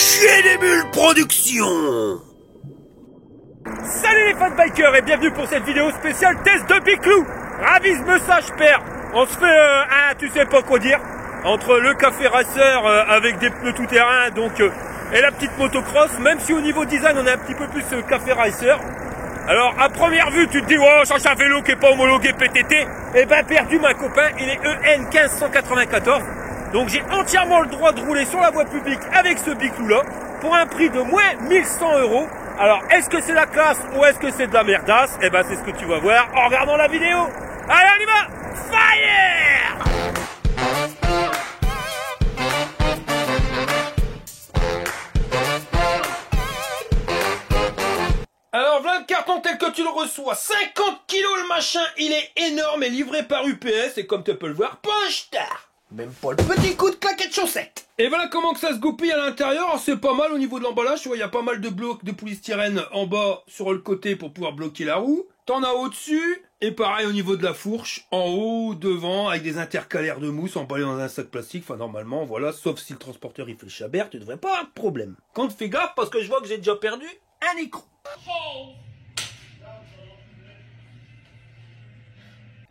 Chier des bulles production. Salut les fans bikers et bienvenue pour cette vidéo spéciale test de Biclou. Ravise-me ça, père. On se fait tu sais pas quoi dire, entre le café racer avec des pneus tout-terrain et la petite motocross, même si au niveau design on est un petit peu plus café racer. Alors à première vue tu te dis oh ça c'est un vélo qui est pas homologué PTT. Eh ben perdu mon copain, il est EN 15114. Donc j'ai entièrement le droit de rouler sur la voie publique avec ce Biclou là pour un prix de moins 1100 €. Alors est-ce que c'est la classe ou est-ce que c'est de la merdasse? Eh ben c'est ce que tu vas voir en regardant la vidéo. Allez on y va, fire! Alors voilà le carton tel que tu le reçois, 50 kg le machin, il est énorme et livré par UPS et comme tu peux le voir, pas un star. Même pas le petit coup de claquette chaussette. Et voilà comment que ça se goupille à l'intérieur. C'est pas mal au niveau de l'emballage. Tu vois, il y a pas mal de blocs de polystyrène en bas sur le côté pour pouvoir bloquer la roue. T'en as au-dessus. Et pareil au niveau de la fourche, en haut, devant, avec des intercalaires de mousse emballés dans un sac plastique. Enfin, normalement, voilà. Sauf si le transporteur il fait le chabert, tu devrais pas avoir de problème. Quand fais gaffe parce que je vois que j'ai déjà perdu un écrou.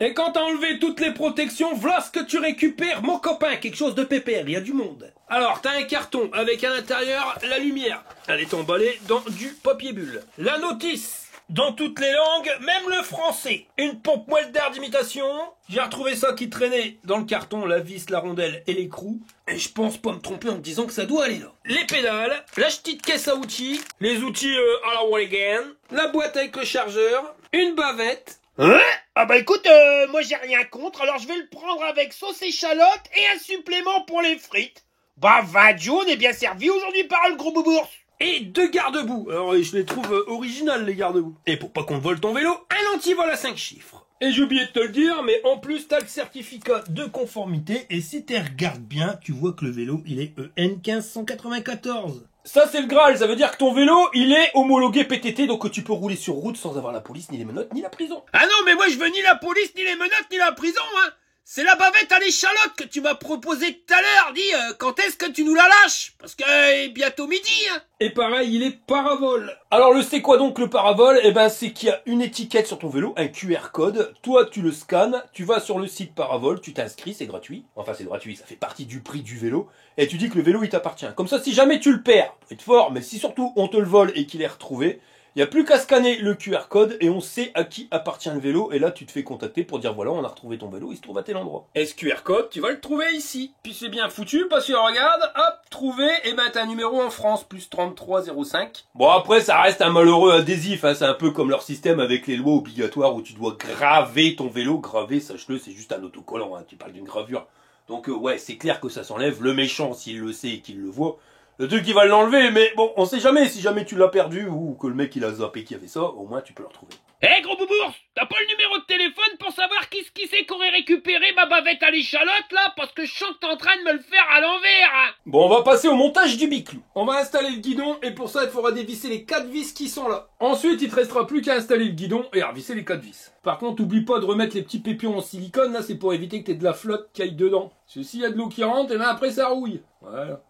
Et quand t'as enlevé toutes les protections, voilà ce que tu récupères, mon copain, quelque chose de pépère, il y a du monde. Alors, t'as un carton avec à l'intérieur la lumière. Elle est emballée dans du papier bulle. La notice, dans toutes les langues, même le français. Une pompe moelle d'air d'imitation. J'ai retrouvé ça qui traînait dans le carton, la vis, la rondelle et l'écrou. Et je pense pas me tromper en me disant que ça doit aller là. Les pédales, la petite caisse à outils, les outils à la Walligan, la boîte avec le chargeur, une bavette. Hein? Ah bah écoute, moi j'ai rien contre, alors je vais le prendre avec sauce échalote et un supplément pour les frites. Bah Vadjo, on est bien servi aujourd'hui par le gros boubours. Et deux garde-boue. Alors je les trouve originales les garde-boue. Et pour pas qu'on te vole ton vélo, un antivol à 5 chiffres. Et j'ai oublié de te le dire, mais en plus t'as le certificat de conformité. Et si tu regardes bien, tu vois que le vélo il est EN 15114. Ça c'est le Graal, ça veut dire que ton vélo il est homologué PTT, donc que tu peux rouler sur route sans avoir la police, ni les menottes, ni la prison. Ah non mais moi je veux ni la police, ni les menottes, ni la prison, hein. C'est la bavette à l'échalote que tu m'as proposé tout à l'heure. Dis, quand est-ce que tu nous la lâches? Parce que bientôt midi, hein. Et pareil, il est paravol. Alors le c'est quoi donc le paravol? Eh ben c'est qu'il y a une étiquette sur ton vélo, un QR code. Toi tu le scannes, tu vas sur le site paravol, tu t'inscris, c'est gratuit. Enfin c'est gratuit, ça fait partie du prix du vélo. Et tu dis que le vélo il t'appartient. Comme ça si jamais tu le perds, faut être fort, mais si surtout on te le vole et qu'il est retrouvé, il n'y a plus qu'à scanner le QR code et on sait à qui appartient le vélo. Et là, tu te fais contacter pour dire voilà, on a retrouvé ton vélo, il se trouve à tel endroit. Et ce QR code, tu vas le trouver ici. Puis c'est bien foutu parce que regarde, hop, trouvé, et ben t'as un numéro en France, plus 3305. Bon après, ça reste un malheureux adhésif, hein. C'est un peu comme leur système avec les lois obligatoires où tu dois graver ton vélo. Graver, sache-le, c'est juste un autocollant, hein. Tu parles d'une gravure. Donc ouais, c'est clair que ça s'enlève. Le méchant, s'il le sait et qu'il le voit, le truc il va l'enlever, mais bon, on sait jamais, si jamais tu l'as perdu ou que le mec il a zappé qui avait ça, au moins tu peux le retrouver. Eh gros boubours, t'as pas le numéro de téléphone pour savoir qui c'est qu'aurait récupéré ma bavette à l'échalote là? Parce que je sens que t'es en train de me le faire à l'envers, hein. Bon, on va passer au montage du Biclou. On va installer le guidon et pour ça il faudra dévisser les 4 vis qui sont là. Ensuite il te restera plus qu'à installer le guidon et à revisser les 4 vis. Par contre oublie pas de remettre les petits pépions en silicone, là c'est pour éviter que t'aies de la flotte qui aille dedans. Parce que s'il y a de l'eau qui rentre, et ben après ça rouille. Voilà.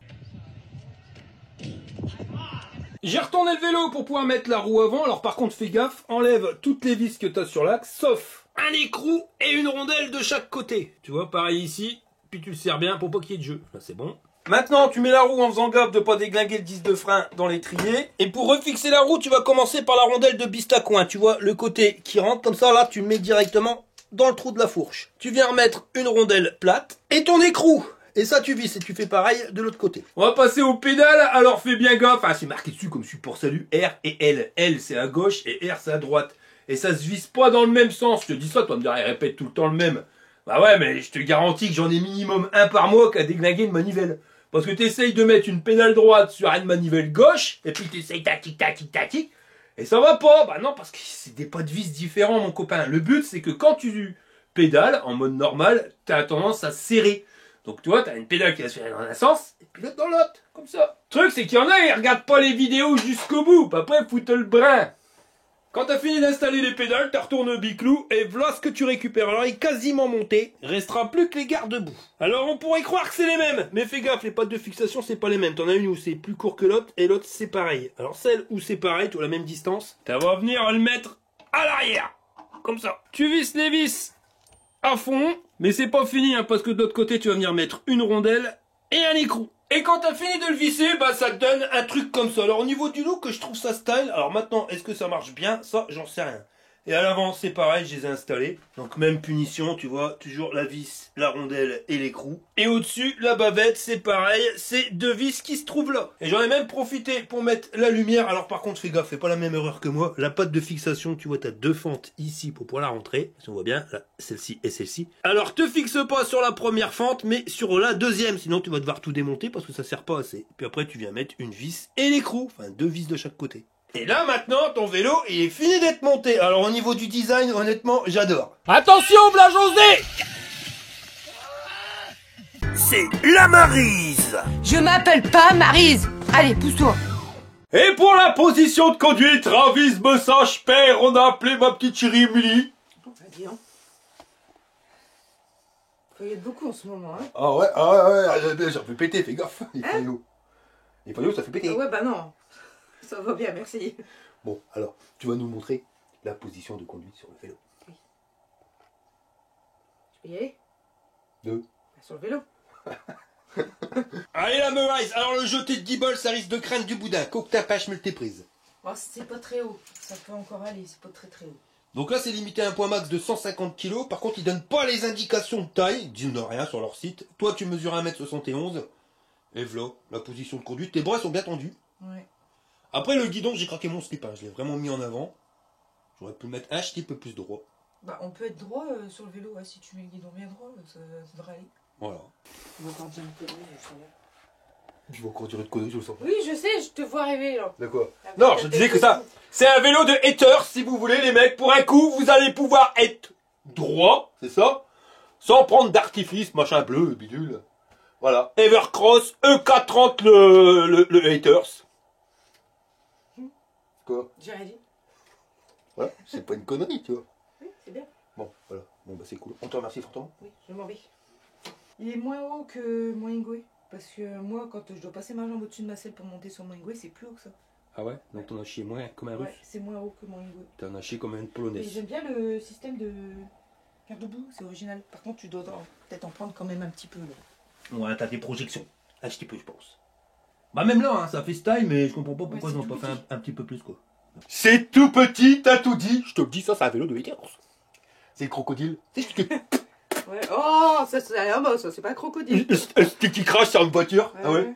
J'ai retourné le vélo pour pouvoir mettre la roue avant, alors par contre fais gaffe, enlève toutes les vis que tu as sur l'axe, sauf un écrou et une rondelle de chaque côté. Tu vois, pareil ici, puis tu le serres bien pour pas qu'il y ait de jeu. Là c'est bon. Maintenant tu mets la roue en faisant gaffe de pas déglinguer le disque de frein dans l'étrier. Et pour refixer la roue, tu vas commencer par la rondelle de Bistacoin. Tu vois, le côté qui rentre comme ça, là tu le mets directement dans le trou de la fourche. Tu viens remettre une rondelle plate et ton écrou. Et ça tu visses et tu fais pareil de l'autre côté. On va passer aux pédales, alors fais bien gaffe. Ah, c'est marqué dessus comme support salut, R et L. L c'est à gauche et R c'est à droite. Et ça se visse pas dans le même sens. Je te dis ça, toi me dirais répète tout le temps le même. Bah ouais, mais je te garantis que j'en ai minimum un par mois qu'à déglinguer une manivelle. Parce que t'essayes de mettre une pédale droite sur une manivelle gauche, et puis t'essayes tac-tic, et ça va pas. Bah non, parce que c'est des pas de vis différents mon copain. Le but c'est que quand tu pédales en mode normal, t'as tendance à serrer. Donc tu vois, t'as une pédale qui va se faire dans un sens, et puis l'autre dans l'autre, comme ça. Le truc c'est qu'il y en a, ils regardent pas les vidéos jusqu'au bout, puis après foutent le brin. Quand t'as fini d'installer les pédales, tu retournes au biclou et voilà ce que tu récupères. Alors il est quasiment monté, il restera plus que les garde-boue. Alors on pourrait croire que c'est les mêmes, mais fais gaffe, les pattes de fixation c'est pas les mêmes. T'en as une où c'est plus court que l'autre et l'autre c'est pareil. Alors celle où c'est pareil, tu as la même distance, tu vas venir le mettre à l'arrière, comme ça. Tu visses les vis à fond, mais c'est pas fini hein, parce que de l'autre côté tu vas venir mettre une rondelle et un écrou. Et quand t'as fini de le visser, bah ça te donne un truc comme ça. Alors au niveau du look, je trouve ça style. Alors maintenant, est-ce que ça marche bien? Ça, j'en sais rien. Et à l'avant, c'est pareil, je les ai installés. Donc même punition, tu vois, toujours la vis, la rondelle et l'écrou. Et au-dessus, la bavette, c'est pareil, c'est deux vis qui se trouvent là. Et j'en ai même profité pour mettre la lumière. Alors par contre, fais gaffe, fais pas la même erreur que moi. La patte de fixation, tu vois, t'as deux fentes ici pour pouvoir la rentrer. Si on voit bien, là, celle-ci et celle-ci. Alors te fixe pas sur la première fente, mais sur la deuxième. Sinon, tu vas devoir tout démonter parce que ça sert pas assez. Puis après, tu viens mettre une vis et l'écrou. Enfin, deux vis de chaque côté. Et là, maintenant, ton vélo, il est fini d'être monté. Alors, au niveau du design, honnêtement, j'adore. Attention, Blas José! C'est la Maryse. Je m'appelle pas Maryse. Allez, pousse-toi. Et pour la position de conduite, ravisme sage père, on a appelé ma petite chérie Émilie. Vas-y, hein. Faut y être beaucoup en ce moment, hein. Ah ouais, ça fait péter, fais gaffe, les faillots. Les faillots, ça fait péter. Ah ouais, bah non. Ça va bien, merci. Bon, alors, tu vas nous montrer la position de conduite sur le vélo. Oui. Je peux y aller? Deux. Bah, sur le vélo. Allez la Maryse, alors le jeté de guibole, ça risque de craindre du boudin. Coque ta pêche multiprise. Oh, c'est pas très haut. Ça peut encore aller, c'est pas très très haut. Donc là, c'est limité à un point max de 150 kg. Par contre, ils donnent pas les indications de taille. Ils disent rien sur leur site. Toi, tu mesures 1m71. Et voilà, la position de conduite. Tes bras sont bien tendus. Ouais. Après, le guidon, j'ai craqué mon slip. Hein. Je l'ai vraiment mis en avant. J'aurais pu le mettre un petit peu plus droit. Bah, on peut être droit sur le vélo, ouais, si tu mets le guidon bien droit, ça devrait aller. Voilà. On va encore dire une connerie, je sens bien. Tu vas encore durer de conneries, je le sens. Oui, je sais, je te vois rêver là. D'accord. Non, je disais que ça, c'est un vélo de haters, si vous voulez, les mecs. Pour un coup, vous allez pouvoir être droit, c'est ça? Sans prendre d'artifice, machin bleu, bidule. Voilà. Evercross, EK30, le haters. Quoi? J'ai rien dit. Ouais, c'est pas une connerie, tu vois. Oui, c'est bien. Bon, voilà. Bon, bah c'est cool. On te remercie fortement. Oui, je m'en vais. Il est moins haut que mon Ingwe. Parce que moi, quand je dois passer ma jambe au-dessus de ma selle pour monter sur mon Ingwe, c'est plus haut que ça. Ah ouais? Donc t'en as chié moins comme un russe? Ouais, c'est moins haut que mon Ingwe. T'en as chié comme une Et polonaise. j'aime bien le système de garde-boue, c'est original. Par contre, tu dois peut-être en prendre quand même un petit peu. Là. Ouais, t'as des projections. Un petit peu, je pense. Bah même là, hein, ça fait style, mais je comprends pas pourquoi Ouais, ils n'ont c'est pas tout fait petit. un petit peu plus, quoi. C'est tout petit, t'as tout dit. Je te le dis, ça, c'est un vélo de haters. C'est le crocodile. C'est ce que... Ouais. Oh, ça c'est pas un crocodile. Ce qui crache sur une voiture. Ah ouais?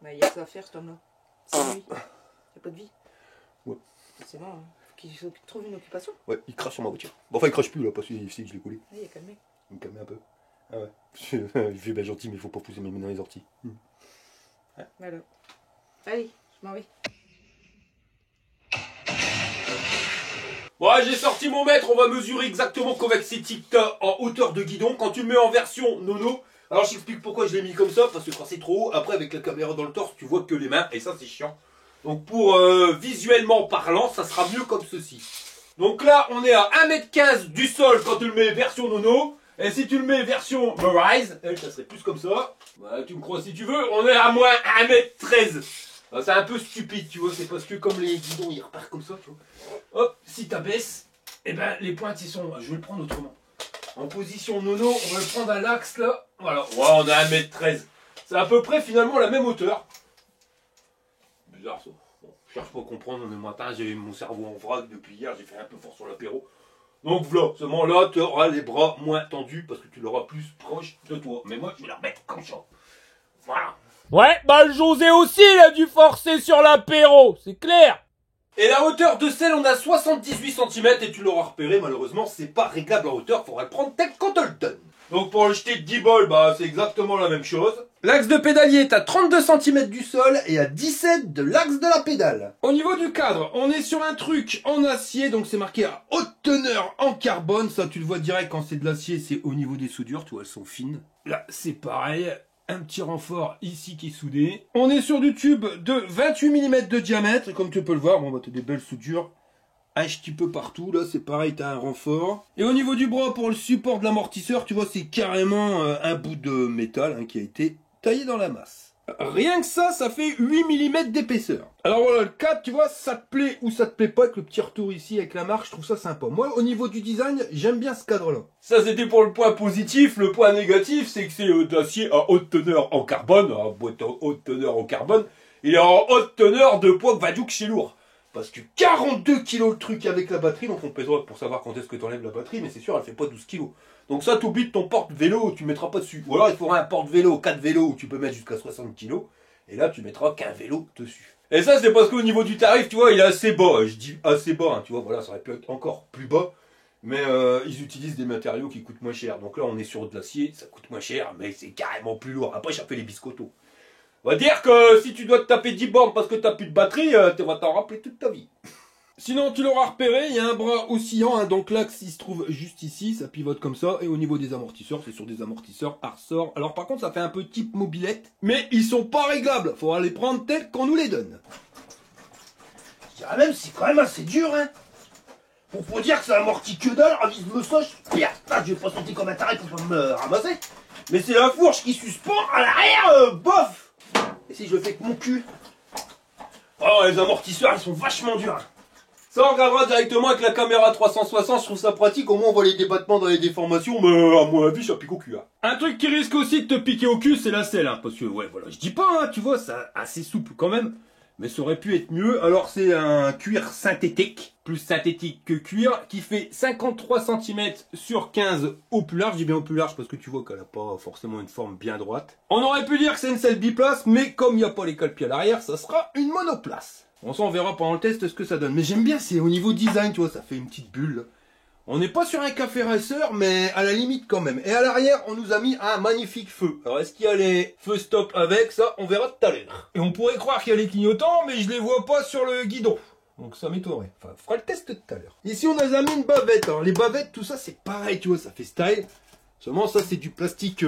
Bah, il y a ça à faire, cet homme-là. C'est lui. Il n'y a pas de vie. Ouais. C'est bon, hein. Faut qu'il trouve une occupation. Ouais, il crache sur ma voiture. Bon, enfin, il crache plus, là, parce qu'il sait que je l'ai collé. Ah, il est calmé. Il me calme un peu. Ah ouais. Je suis bien gentil, mais il faut pas pousser mes mains dans les orties. Voilà. Allez, je m'en vais. Ouais, j'ai sorti mon mètre, on va mesurer exactement Covexity en hauteur de guidon. Quand tu le mets en version nono, alors je t'explique pourquoi je l'ai mis comme ça, parce que quand c'est trop haut, après avec la caméra dans le torse, tu vois que les mains, et ça c'est chiant. Donc pour visuellement parlant, ça sera mieux comme ceci. Donc là, on est à 1m15 du sol quand tu le mets version nono, et si tu le mets version Maryse, ça serait plus comme ça. Ouais, tu me crois si tu veux, on est à moins 1m13. C'est un peu stupide, tu vois, c'est parce que comme les guidons ils repartent comme ça, tu vois. Hop, si t'abaisses, eh ben les pointes ils sont. Je vais le prendre autrement. En position nono, on va le prendre à l'axe là. Voilà, ouais, on a 1m13. C'est à peu près finalement la même hauteur. Bizarre ça. Bon, je cherche pas à comprendre, le matin j'ai mon cerveau en vrac depuis hier, j'ai fait un peu fort sur l'apéro. Donc voilà, seulement là tu auras les bras moins tendus parce que tu l'auras plus proche de toi. Mais moi je vais la remettre comme ça. Voilà. Ouais, bah le José aussi, il a dû forcer sur l'apéro, c'est clair. Et la hauteur de selle, on a 78 cm et tu l'auras repéré, malheureusement, c'est pas réglable en hauteur, faudra le prendre tel qu'on te le donne. Donc pour le jeter de 10 balles, bah c'est exactement la même chose. L'axe de pédalier est à 32 cm du sol et à 17 de l'axe de la pédale. Au niveau du cadre, on est sur un truc en acier, donc c'est marqué à haute teneur en carbone. Ça tu le vois direct quand c'est de l'acier, c'est au niveau des soudures, tu vois, elles sont fines. Là c'est pareil, un petit renfort ici qui est soudé. On est sur du tube de 28 mm de diamètre, comme tu peux le voir. Bon, bah, t'as des belles soudures un petit peu partout. Là, c'est pareil, t'as un renfort. Et au niveau du bras, pour le support de l'amortisseur, tu vois, c'est carrément un bout de métal hein, qui a été taillé dans la masse. Rien que ça, ça fait 8 mm d'épaisseur. Alors voilà, le cadre, tu vois, ça te plaît ou ça te plaît pas, avec le petit retour ici avec la marque, je trouve ça sympa. Moi, au niveau du design, j'aime bien ce cadre-là. Ça, c'était pour le point positif. Le point négatif, c'est que c'est d'acier à haute teneur en carbone. À haute teneur en carbone. Il est en haute teneur de poids Vadouk chez lourd. Parce que 42 kg le truc avec la batterie, donc on pèsera pour savoir quand est-ce que tu enlèves la batterie, mais c'est sûr, elle fait pas 12 kg. Donc ça, t'oublies de ton porte-vélo, tu mettras pas dessus. Ou alors il faudra un porte-vélo, 4 vélos, où tu peux mettre jusqu'à 60 kg, et là tu mettras qu'un vélo dessus. Et ça, c'est parce qu'au niveau du tarif, tu vois, il est assez bas. Je dis assez bas, hein, tu vois, voilà, ça aurait pu être encore plus bas. Mais ils utilisent des matériaux qui coûtent moins cher. Donc là, on est sur de l'acier, ça coûte moins cher, mais c'est carrément plus lourd. Après, j'ai fait les biscottos. On va dire que si tu dois te taper 10 bornes parce que t'as plus de batterie, tu vas t'en rappeler toute ta vie. Sinon, tu l'auras repéré, il y a un bras oscillant, hein, donc l'axe il se trouve juste ici, ça pivote comme ça, et au niveau des amortisseurs, c'est sur des amortisseurs à ressort. Alors par contre, ça fait un peu type mobilette, mais ils sont pas réglables, faudra les prendre tels qu'on nous les donne. Je dirais même, c'est quand même assez dur, hein. Pour dire que ça amortit que dalle, un vis-me-soche, je vais pas sauter comme un taré pour pas me ramasser. Mais c'est la fourche qui suspend à l'arrière, bof. Et si je le fais avec mon cul? Oh, les amortisseurs, ils sont vachement durs. Ça, on regardera directement avec la caméra 360, je trouve ça pratique, au moins on voit les débattements dans les déformations, mais à mon avis, ça pique au cul. Hein. Un truc qui risque aussi de te piquer au cul, c'est la selle, hein, parce que, ouais, voilà, je dis pas, hein, tu vois, c'est assez souple quand même, mais ça aurait pu être mieux. Alors, c'est un cuir synthétique, plus synthétique que cuir, qui fait 53 cm sur 15 au plus large. Je dis bien au plus large parce que tu vois qu'elle a pas forcément une forme bien droite. On aurait pu dire que c'est une selle biplace, mais comme il n'y a pas les cale-pieds à l'arrière, ça sera une monoplace. Bon, ça, on verra pendant le test ce que ça donne. Mais j'aime bien, c'est au niveau design, tu vois, ça fait une petite bulle, là. On n'est pas sur un café racer, mais à la limite quand même. Et à l'arrière, on nous a mis un magnifique feu. Alors, est-ce qu'il y a les feux stop avec? Ça, on verra tout à l'heure. Et on pourrait croire qu'il y a les clignotants, mais je les vois pas sur le guidon. Donc ça m'étonnerait. Enfin, on fera le test tout à l'heure. Ici, on a mis une bavette. Alors, les bavettes, tout ça, c'est pareil, tu vois, ça fait style. Seulement, ça, c'est du plastique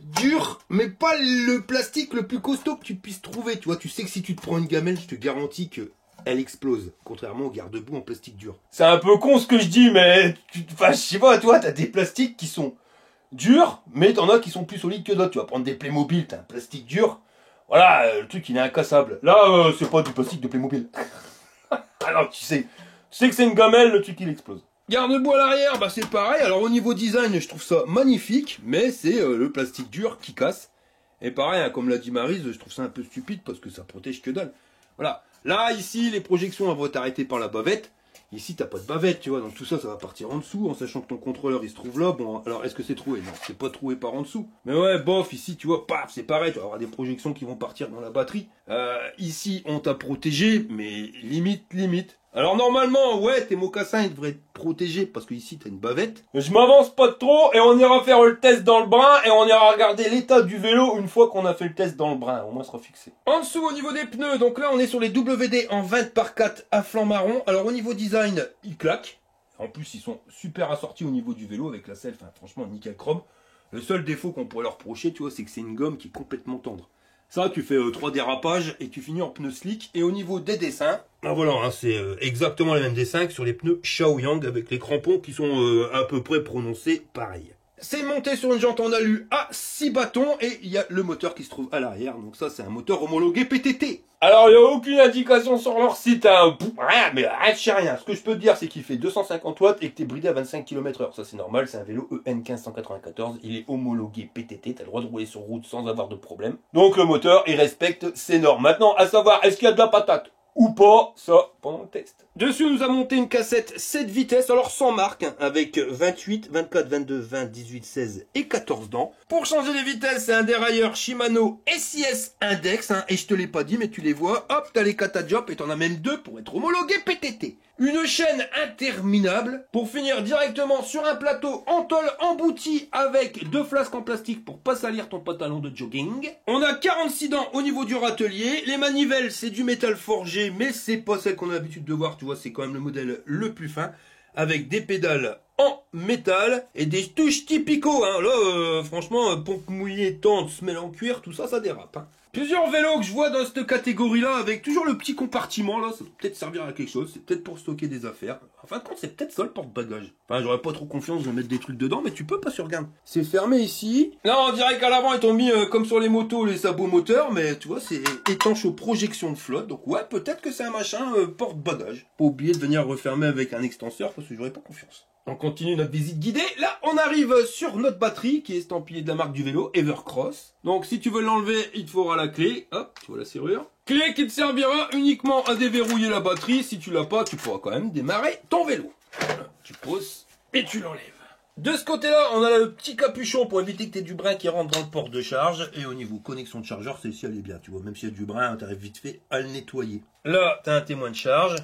dur, mais pas le plastique le plus costaud que tu puisses trouver. Tu vois, tu sais que si tu te prends une gamelle, je te garantis que elle explose, contrairement au garde-boue en plastique dur. C'est un peu con ce que je dis, mais enfin, je sais pas, toi, t'as des plastiques qui sont durs, mais t'en as qui sont plus solides que d'autres. Tu vas prendre des Playmobil, t'as un plastique dur. Voilà, le truc, il est incassable. Là, c'est pas du plastique de Playmobil. Alors, tu sais que c'est une gamelle, le truc, il explose. Garde-boue à l'arrière, bah c'est pareil. Alors au niveau design, je trouve ça magnifique, mais c'est le plastique dur qui casse. Et pareil, hein, comme l'a dit Maryse, je trouve ça un peu stupide parce que ça protège que dalle. Voilà. Là, ici, les projections vont être arrêtées par la bavette. Ici, t'as pas de bavette, tu vois. Donc tout ça, ça va partir en dessous, en sachant que ton contrôleur, il se trouve là. Bon, alors est-ce que c'est troué? Non, c'est pas troué par en dessous. Mais ouais, bof, ici, tu vois, paf, c'est pareil. Tu vas avoir des projections qui vont partir dans la batterie. Ici, on t'a protégé, mais limite. Alors normalement, ouais, tes mocassins, ils devraient être protégés parce que ici, t'as une bavette. Je m'avance pas trop et on ira faire le test dans le brin et on ira regarder l'état du vélo une fois qu'on a fait le test dans le brin. Au moins, sera fixé. En dessous, au niveau des pneus, donc là, on est sur les WD en 20/4 à flanc marron. Alors au niveau design, ils claquent. En plus, ils sont super assortis au niveau du vélo avec la selle. Enfin, franchement, nickel chrome. Le seul défaut qu'on pourrait leur reprocher, tu vois, c'est que c'est une gomme qui est complètement tendre. Ça, tu fais 3 dérapages et tu finis en pneus slick. Et au niveau des dessins, ben voilà, hein, c'est exactement les mêmes dessins que sur les pneus Shaoyang avec les crampons qui sont à peu près prononcés pareil. C'est monté sur une jante en alu à 6 bâtons et il y a le moteur qui se trouve à l'arrière. Donc ça, c'est un moteur homologué PTT. Alors, il n'y a aucune indication sur leur site, hein. Rien, mais rien de chez rien. Ce que je peux te dire, c'est qu'il fait 250 watts et que tu es bridé à 25 km/h. Ça, c'est normal, c'est un vélo EN 1594. Il est homologué PTT, tu as le droit de rouler sur route sans avoir de problème. Donc, le moteur, il respecte ses normes. Maintenant, à savoir, est-ce qu'il y a de la patate ou pas, ça, pendant le test. Dessus, on nous a monté une cassette 7 vitesses, alors sans marque, hein, avec 28, 24, 22, 20, 18, 16 et 14 dents. Pour changer les vitesses, c'est un dérailleur Shimano SIS Index, hein, et je te l'ai pas dit, mais tu les vois. Hop, t'as les Kata-Job, et t'en as même 2 pour être homologué PTT. Une chaîne interminable, pour finir directement sur un plateau en tôle embouti avec 2 flasques en plastique pour pas salir ton pantalon de jogging. On a 46 dents au niveau du râtelier. Les manivelles, c'est du métal forgé, mais c'est pas celle qu'on a l'habitude de voir, tu vois, c'est quand même le modèle le plus fin, avec des pédales en métal et des touches typico. Hein. Là, franchement, pompe mouillée, tente, semelle en cuir, tout ça, ça dérape. Hein. Plusieurs vélos que je vois dans cette catégorie-là, avec toujours le petit compartiment, là, ça peut peut-être servir à quelque chose, c'est peut-être pour stocker des affaires. En fin de compte, c'est peut-être ça le porte-bagages. Enfin, j'aurais pas trop confiance de mettre des trucs dedans, mais tu peux pas sur regarde. C'est fermé ici. Là, on dirait qu'à l'avant, ils t'ont mis, comme sur les motos, les sabots moteurs, mais tu vois, c'est étanche aux projections de flotte. Donc ouais, peut-être que c'est un machin porte-bagages. Pas oublier de venir refermer avec un extenseur, parce que j'aurais pas confiance. On continue notre visite guidée. Là, on arrive sur notre batterie qui est estampillée de la marque du vélo, Evercross. Donc, si tu veux l'enlever, il te faudra la clé. Hop, tu vois la serrure. Clé qui te servira uniquement à déverrouiller la batterie. Si tu l'as pas, tu pourras quand même démarrer ton vélo. Voilà, tu poses et tu l'enlèves. De ce côté-là, on a le petit capuchon pour éviter que tu aies du brin qui rentre dans le port de charge. Et au niveau connexion de chargeur, celle-ci, elle est bien. Tu vois, même s'il y a du brin, tu arrives vite fait à le nettoyer. Là, tu as un témoin de charge.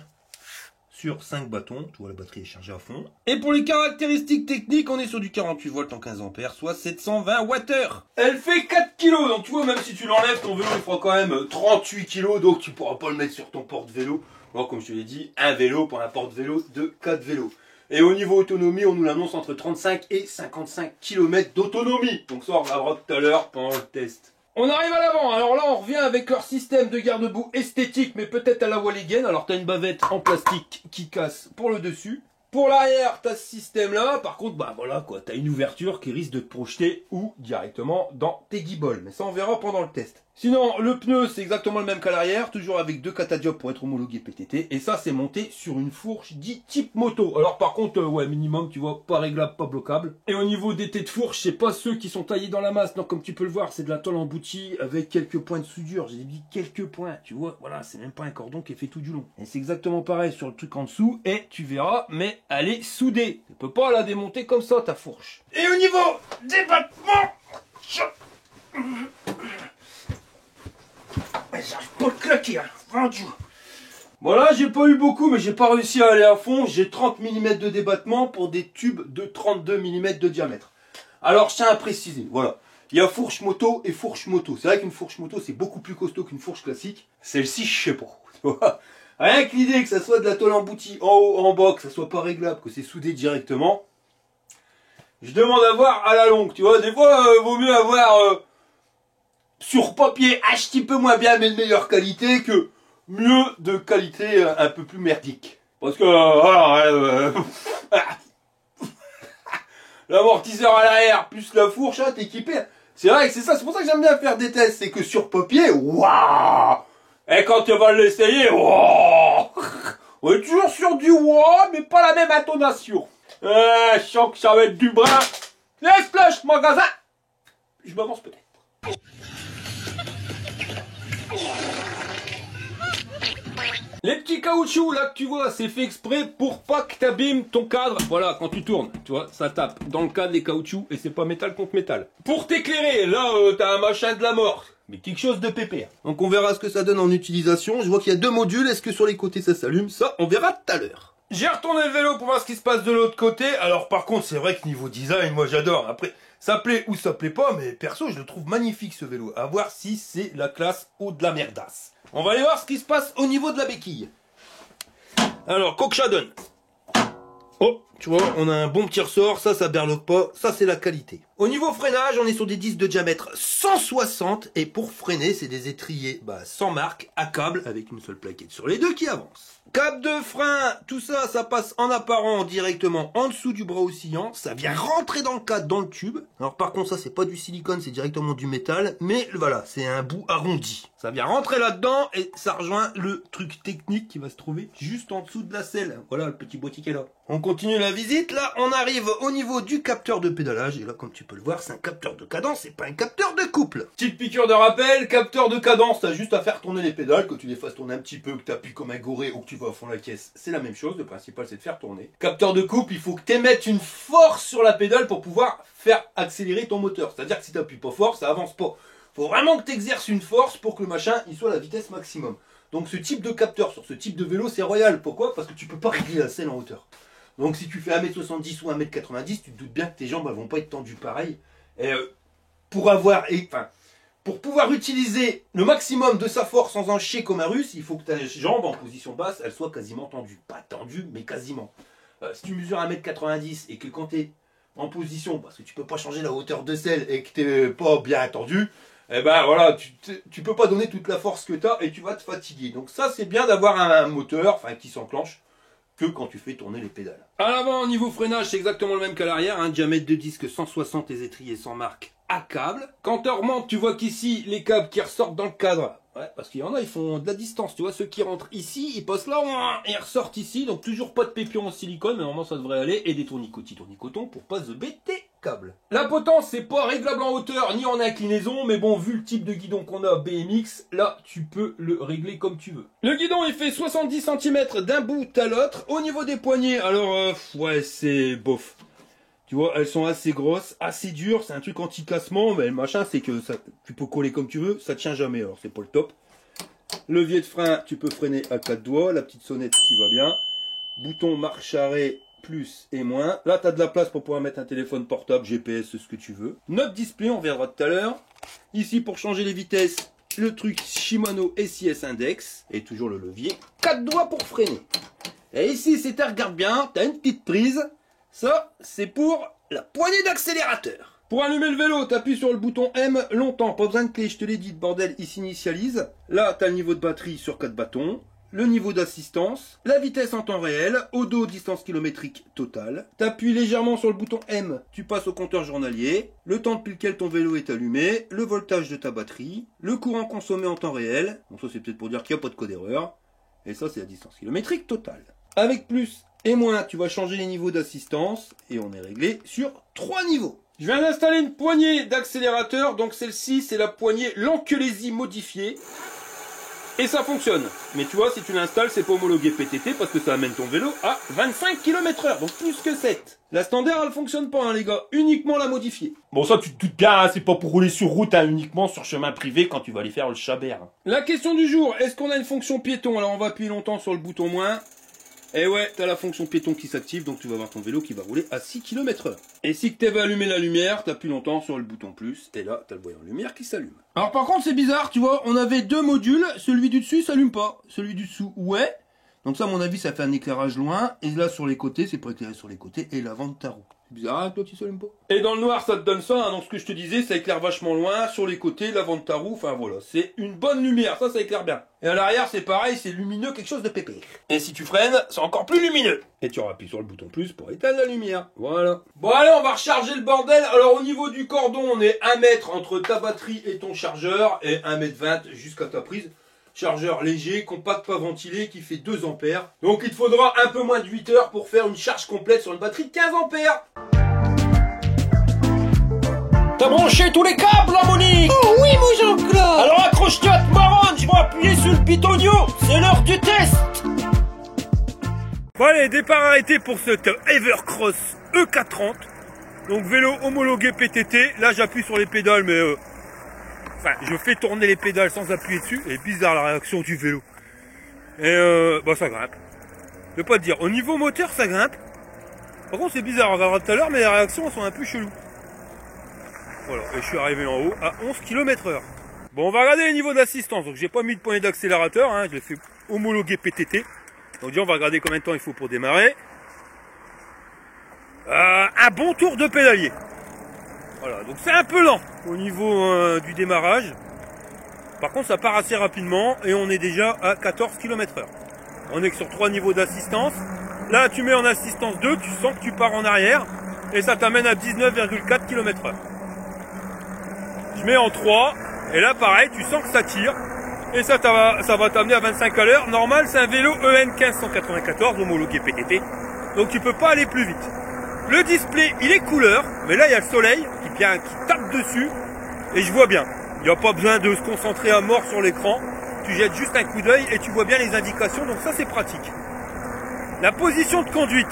Sur 5 bâtons, tu vois la batterie est chargée à fond. Et pour les caractéristiques techniques, on est sur du 48 volts en 15 ampères, soit 720 Wh. Elle fait 4 kg, donc tu vois, même si tu l'enlèves, ton vélo il fera quand même 38 kg, donc tu pourras pas le mettre sur ton porte-vélo. Alors comme je te l'ai dit, un vélo pour un porte-vélo de 4 vélos. Et au niveau autonomie, on nous l'annonce entre 35 et 55 km d'autonomie. Donc ça, on regardera tout à l'heure pendant le test. On arrive à l'avant, alors là on revient avec leur système de garde-boue esthétique mais peut-être à la Walligen. Alors t'as une bavette en plastique qui casse pour le dessus. Pour l'arrière t'as ce système là, par contre bah voilà quoi, t'as une ouverture qui risque de te projeter ou directement dans tes guibolles. Mais ça on verra pendant le test. Sinon le pneu c'est exactement le même qu'à l'arrière, toujours avec 2 catadiopes pour être homologué PTT. Et ça c'est monté sur une fourche dit type moto. Alors par contre ouais minimum tu vois, pas réglable, pas bloquable. Et au niveau des têtes de fourche, c'est pas ceux qui sont taillés dans la masse. Non comme tu peux le voir c'est de la tôle emboutie avec quelques points de soudure. J'ai dit quelques points, tu vois, voilà c'est même pas un cordon qui est fait tout du long. Et c'est exactement pareil sur le truc en dessous et tu verras mais elle est soudée. Tu peux pas la démonter comme ça ta fourche. Et au niveau des battements, j'arrive pas à le claquer, hein. Vendu. Voilà, j'ai pas eu beaucoup, mais j'ai pas réussi à aller à fond. J'ai 30 mm de débattement pour des tubes de 32 mm de diamètre. Alors, je tiens à préciser, voilà. Il y a fourche moto et fourche moto. C'est vrai qu'une fourche moto, c'est beaucoup plus costaud qu'une fourche classique. Celle-ci, je sais pas. Rien que l'idée que ça soit de la tôle emboutie en haut, en bas, que ça soit pas réglable, que c'est soudé directement. Je demande à voir à la longue, tu vois. Des fois, vaut mieux avoir... sur papier un petit peu moins bien mais de meilleure qualité que mieux de qualité un peu plus merdique. Parce que voilà, l'amortisseur à l'arrière plus la fourche, hein, t'es équipé. C'est vrai que c'est ça, c'est pour ça que j'aime bien faire des tests, c'est que sur papier, waouh. Et quand tu vas l'essayer, waouh. On est toujours sur du waouh, mais pas la même intonation. Je sens que ça va être du brin. Les splash magasin. Je m'avance peut-être. Les petits caoutchoucs là que tu vois, c'est fait exprès pour pas que t'abîmes ton cadre. Voilà, quand tu tournes, tu vois, ça tape dans le cadre des caoutchoucs et c'est pas métal contre métal. Pour t'éclairer, là t'as un machin de la mort, mais quelque chose de pépère. Donc on verra ce que ça donne en utilisation. Je vois qu'il y a 2 modules, est-ce que sur les côtés ça s'allume? Ça, on verra tout à l'heure. J'ai retourné le vélo pour voir ce qui se passe de l'autre côté. Alors par contre, c'est vrai que niveau design, moi j'adore. Après, ça plaît ou ça plaît pas, mais perso, je le trouve magnifique ce vélo. À voir si c'est la classe ou de la merdasse. On va aller voir ce qui se passe au niveau de la béquille. Alors, qu'est-ce que ça donne? Oh, tu vois, on a un bon petit ressort, ça berloque pas, ça c'est la qualité. Au niveau freinage, on est sur des disques de diamètre 160 et pour freiner, c'est des étriers sans marque, à câble, avec une seule plaquette sur les deux qui avance. Câble de frein, tout ça, ça passe en apparent directement en dessous du bras oscillant, ça vient rentrer dans le cadre, dans le tube. Alors par contre, ça c'est pas du silicone, c'est directement du métal, mais voilà, c'est un bout arrondi. Ça vient rentrer là-dedans et ça rejoint le truc technique qui va se trouver juste en dessous de la selle. Voilà le petit boîtier qui est là. On continue la visite, là on arrive au niveau du capteur de pédalage, et là comme tu peux le voir, c'est un capteur de cadence, c'est pas un capteur de couple. Petite piqûre de rappel, capteur de cadence, t'as juste à faire tourner les pédales, que tu les fasses tourner un petit peu, que t'appuies comme un goré ou que tu vas à fond la caisse, c'est la même chose, le principal c'est de faire tourner. Capteur de couple, il faut que t'émettes une force sur la pédale pour pouvoir faire accélérer ton moteur, c'est-à-dire que si t'appuies pas fort, ça avance pas. Faut vraiment que t'exerces une force pour que le machin il soit à la vitesse maximum. Donc ce type de capteur sur ce type de vélo c'est royal, pourquoi? Parce que tu peux pas régler la selle en hauteur. Donc si tu fais 1m70 ou 1m90, tu te doutes bien que tes jambes elles vont pas être tendues pareil. Et pour pouvoir utiliser le maximum de sa force sans en chier comme un russe, il faut que ta jambe en position basse, elle soit quasiment tendue. Pas tendue, mais quasiment. Si tu mesures 1m90 et que quand t'es en position, parce que tu peux pas changer la hauteur de selle et que t'es pas bien attendu, eh ben voilà, tu peux pas donner toute la force que t'as et tu vas te fatiguer. Donc ça, c'est bien d'avoir un moteur, enfin, qui s'enclenche que quand tu fais tourner les pédales. À l'avant, au niveau freinage, c'est exactement le même qu'à l'arrière. Hein. Diamètre de disque 160, les étriers sans marque à câble. Quand tu remontes, tu vois qu'ici, les câbles qui ressortent dans le cadre. Ouais, parce qu'il y en a, ils font de la distance. Tu vois, ceux qui rentrent ici, ils passent là, et ils ressortent ici. Donc toujours pas de pépion en silicone, mais normalement ça devrait aller. Et des tournicotis-tournicotons pour pas se bêter câble. La potence, c'est pas réglable en hauteur ni en inclinaison, mais bon, vu le type de guidon qu'on a BMX, là, tu peux le régler comme tu veux. Le guidon, il fait 70 cm d'un bout à l'autre. Au niveau des poignées, alors, ouais, c'est bof. Tu vois, elles sont assez grosses, assez dures, c'est un truc anti-cassement, mais le machin, c'est que ça, tu peux coller comme tu veux, ça tient jamais, alors c'est pas le top. Levier de frein, tu peux freiner à 4 doigts, la petite sonnette qui va bien. Bouton marche arrêt, plus et moins. Là, tu as de la place pour pouvoir mettre un téléphone portable, GPS, ce que tu veux. Notre display, on verra tout à l'heure. Ici, pour changer les vitesses, le truc Shimano SIS Index. Et toujours le levier. 4 doigts pour freiner. Et ici, si tu regardes bien, tu as une petite prise. Ça, c'est pour la poignée d'accélérateur. Pour allumer le vélo, tu appuies sur le bouton M longtemps. Pas besoin de clé, je te l'ai dit, bordel, il s'initialise. Là, tu as le niveau de batterie sur 4 bâtons. Le niveau d'assistance, la vitesse en temps réel, odo distance kilométrique totale. T'appuies légèrement sur le bouton M, tu passes au compteur journalier, le temps depuis lequel ton vélo est allumé, le voltage de ta batterie, le courant consommé en temps réel. Donc ça c'est peut-être pour dire qu'il n'y a pas de code erreur. Et ça c'est la distance kilométrique totale. Avec plus et moins, tu vas changer les niveaux d'assistance et on est réglé sur 3 niveaux. Je viens d'installer une poignée d'accélérateur, donc celle-ci c'est la poignée Lankelesi modifiée. Et ça fonctionne. Mais tu vois, si tu l'installes, c'est pas homologué PTT parce que ça amène ton vélo à 25 km/h, donc plus que 7. La standard, elle fonctionne pas, hein, les gars. Uniquement la modifiée. Bon, ça, tu te doutes bien, hein, c'est pas pour rouler sur route, hein, uniquement sur chemin privé quand tu vas aller faire le chabert. Hein. La question du jour, est-ce qu'on a une fonction piéton? Alors, on va appuyer longtemps sur le bouton moins. Et ouais, t'as la fonction piéton qui s'active, donc tu vas avoir ton vélo qui va rouler à 6 km/h. Et si tu veux allumer la lumière, t'appuies longtemps sur le bouton plus, et là, t'as le voyant lumière qui s'allume. Alors par contre, c'est bizarre, tu vois, on avait 2 modules, celui du dessus s'allume pas, celui du dessous, ouais. Donc ça, à mon avis, ça fait un éclairage loin, et là, sur les côtés, c'est pour éclairer sur les côtés, et l'avant de ta roue. C'est bizarre, hein, toi, tu s'allumes pas. Et dans le noir, ça te donne ça, hein, donc ce que je te disais, ça éclaire vachement loin, sur les côtés, l'avant de ta roue, enfin voilà, c'est une bonne lumière, ça éclaire bien. Et à l'arrière, c'est pareil, c'est lumineux, quelque chose de pépère. Et si tu freines, c'est encore plus lumineux. Et tu appuies sur le bouton plus pour éteindre la lumière, voilà. Bon allez, on va recharger le bordel. Alors au niveau du cordon, on est 1 mètre entre ta batterie et ton chargeur, et 1,20 m jusqu'à ta prise. Chargeur léger, compact, pas ventilé, qui fait 2 ampères. Donc il te faudra un peu moins de 8 heures pour faire une charge complète sur une batterie de 15 ampères. T'as branché tous les câbles, là, Monique? Oh oui, mon Jean-Claude. Alors accroche-toi, te marronne, je vais appuyer sur le pitonio. C'est l'heure du test. Bon allez, départ arrêté pour cette Evercross E430. Donc vélo homologué PTT. Là, j'appuie sur les pédales, mais... Enfin, je fais tourner les pédales sans appuyer dessus. Et bizarre la réaction du vélo. Et bah ça grimpe. Je vais pas te dire, au niveau moteur, ça grimpe. Par contre, c'est bizarre, on verra tout à l'heure, mais les réactions sont un peu cheloues. Voilà, et je suis arrivé en haut à 11 km/h. Bon, on va regarder les niveaux d'assistance. Donc, j'ai pas mis de poignée d'accélérateur, hein, je l'ai fait homologuer PTT. Donc, déjà, on va regarder combien de temps il faut pour démarrer. Un bon tour de pédalier. Voilà, donc c'est un peu lent au niveau du démarrage. Par contre, ça part assez rapidement et on est déjà à 14 km/h. On est que sur 3 niveaux d'assistance. Là, tu mets en assistance 2, tu sens que tu pars en arrière et ça t'amène à 19,4 km/h. Je mets en 3 et là, pareil, tu sens que ça tire et ça va t'amener à 25 à l'heure. Normal, c'est un vélo EN 1594 homologué PTT, donc tu peux pas aller plus vite. Le display, il est couleur, mais là, il y a le soleil qui tape dessus et je vois bien. Il n'y a pas besoin de se concentrer à mort sur l'écran. Tu jettes juste un coup d'œil et tu vois bien les indications, donc ça, c'est pratique. La position de conduite.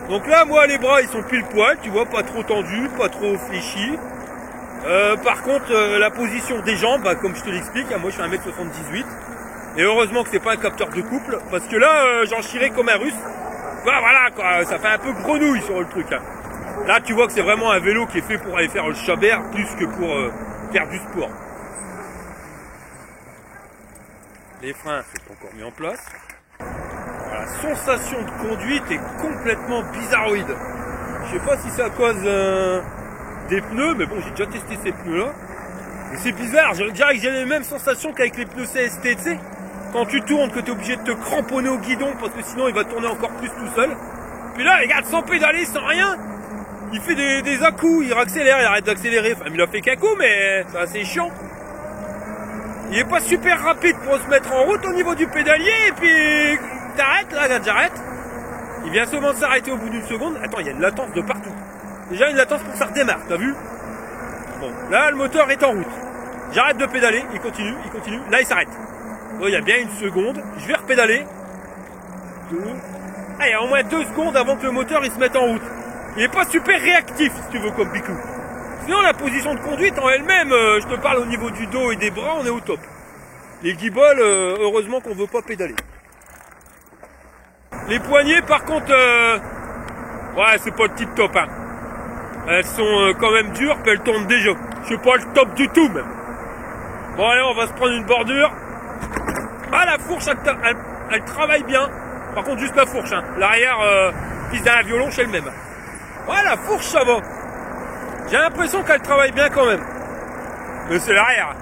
Donc là, moi, les bras, ils sont pile poil, tu vois, pas trop tendus, pas trop fléchis. Par contre, la position des jambes, bah, comme je te l'explique, hein, moi, je suis 1m78. Et heureusement que c'est pas un capteur de couple, parce que là, j'en chierais comme un russe. Bah, voilà, quoi, ça fait un peu grenouille sur le truc. Hein. Là, tu vois que c'est vraiment un vélo qui est fait pour aller faire le chabert plus que pour faire du sport. Les freins sont encore mis en place. Voilà, sensation de conduite est complètement bizarroïde. Je sais pas si c'est à cause des pneus, mais bon, j'ai déjà testé ces pneus-là. Et c'est bizarre, je dirais que j'ai les mêmes sensations qu'avec les pneus CST, tu sais. Quand tu tournes, que tu es obligé de te cramponner au guidon, parce que sinon il va tourner encore plus tout seul. Puis là, regarde, sans pédaler, sans rien, il fait des à-coups, il accélère, il arrête d'accélérer. Enfin, il a fait qu'un coup, mais c'est assez chiant. Il est pas super rapide pour se mettre en route au niveau du pédalier, et puis t'arrêtes, là, j'arrête. Il vient seulement de s'arrêter au bout d'une seconde. Attends, il y a une latence de partout. Déjà une latence pour que ça redémarre, t'as vu? Bon, là, le moteur est en route. J'arrête de pédaler, il continue. Là, il s'arrête. Il y a bien une seconde. Je vais repédaler. 2. Ah, il y a au moins 2 secondes avant que le moteur il se mette en route. Il est pas super réactif, si tu veux, comme Bicou. Sinon, la position de conduite en elle-même, je te parle au niveau du dos et des bras, on est au top. Les guiboles, heureusement qu'on veut pas pédaler. Les poignées, par contre, ouais, c'est pas le tip top, hein. Elles sont quand même dures, puis elles tournent déjà. C'est pas le top du tout, même. Bon, allez, on va se prendre une bordure. Ah, la fourche, elle travaille bien. Par contre, juste la fourche, hein. L'arrière, piste d'un violon, c'est le même. Ouais, la fourche, ça va. J'ai l'impression qu'elle travaille bien quand même. Mais c'est l'arrière.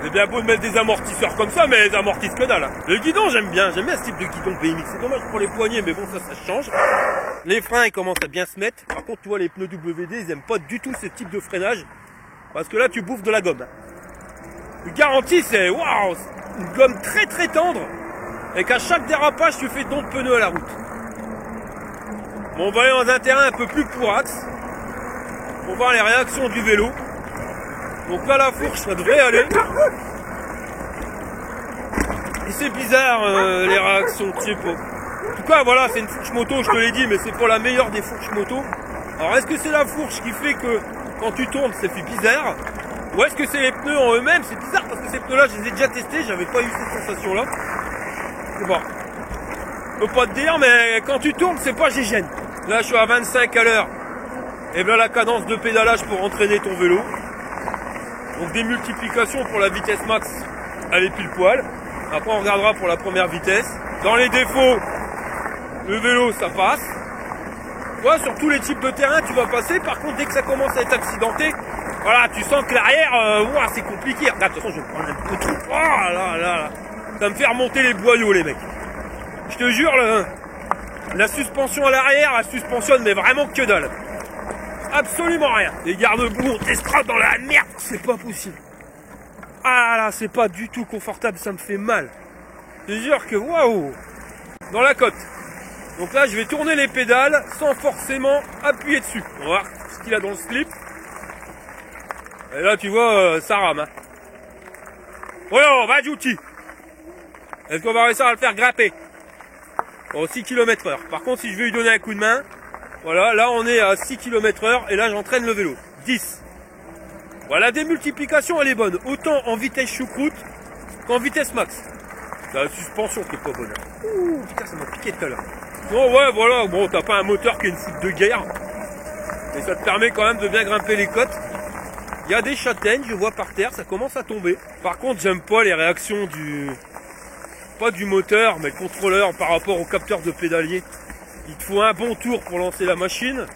C'est bien beau de mettre des amortisseurs comme ça, mais elles amortissent que dalle. Le guidon, j'aime bien ce type de guidon BMX. C'est dommage pour les poignées, mais bon, ça change. Les freins, ils commencent à bien se mettre. Par contre, tu vois, les pneus WD, ils aiment pas du tout ce type de freinage. Parce que là, tu bouffes de la gomme. Je garantis, c'est waouh, une gomme très très tendre. Et qu'à chaque dérapage, tu fais ton pneu à la route. Bon, on va aller dans un terrain un peu plus pourrax. Pour voir les réactions du vélo. Donc là, la fourche, ça devrait aller. Et c'est bizarre, les réactions, je sais pas. En tout cas, voilà, c'est une fourche moto, je te l'ai dit, mais c'est pas la meilleure des fourches moto. Alors, est-ce que c'est la fourche qui fait que quand tu tournes, ça fait bizarre? Ou est-ce que c'est les pneus en eux-mêmes? C'est bizarre parce que ces pneus-là, je les ai déjà testés, j'avais pas eu cette sensation-là. C'est bon. Je peux pas te dire, mais quand tu tournes, c'est pas GGN. Là, je suis à 25 à l'heure. Et voilà la cadence de pédalage pour entraîner ton vélo. Donc des multiplications pour la vitesse max, elle est pile poil. Après on regardera pour la première vitesse. Dans les défauts, le vélo ça passe. Ouais, sur tous les types de terrain tu vas passer. Par contre dès que ça commence à être accidenté, voilà, tu sens que l'arrière, c'est compliqué. Regarde, de toute façon je vais prendre un peu trop. Oh là. Ça me fait remonter les boyaux les mecs. Je te jure, la suspension à l'arrière, elle suspensionne mais vraiment que dalle. Absolument rien. Les garde-boue, on testera dans la merde, c'est pas possible. Ah là, c'est pas du tout confortable, ça me fait mal. Je te jure que waouh. Dans la côte. Donc là, je vais tourner les pédales sans forcément appuyer dessus. On va voir ce qu'il a dans le slip. Et là, tu vois, ça rame. Hein. Oh, va Jouti. Est-ce qu'on va réussir à le faire grapper? Bon, 6 km/h. Par contre, si je veux lui donner un coup de main, voilà, là on est à 6 km/h et là j'entraîne le vélo. 10. Voilà, la démultiplication elle est bonne. Autant en vitesse choucroute qu'en vitesse max. C'est la suspension qui est pas bonne. Ouh, putain, ça m'a piqué tout à l'heure. Bon, ouais, voilà, bon, t'as pas un moteur qui est une foute de guerre. Mais ça te permet quand même de bien grimper les côtes. Il y a des châtaignes, je vois par terre, ça commence à tomber. Par contre, j'aime pas les réactions pas du moteur, mais le contrôleur par rapport au capteur de pédalier. Il te faut un bon tour pour lancer la machine.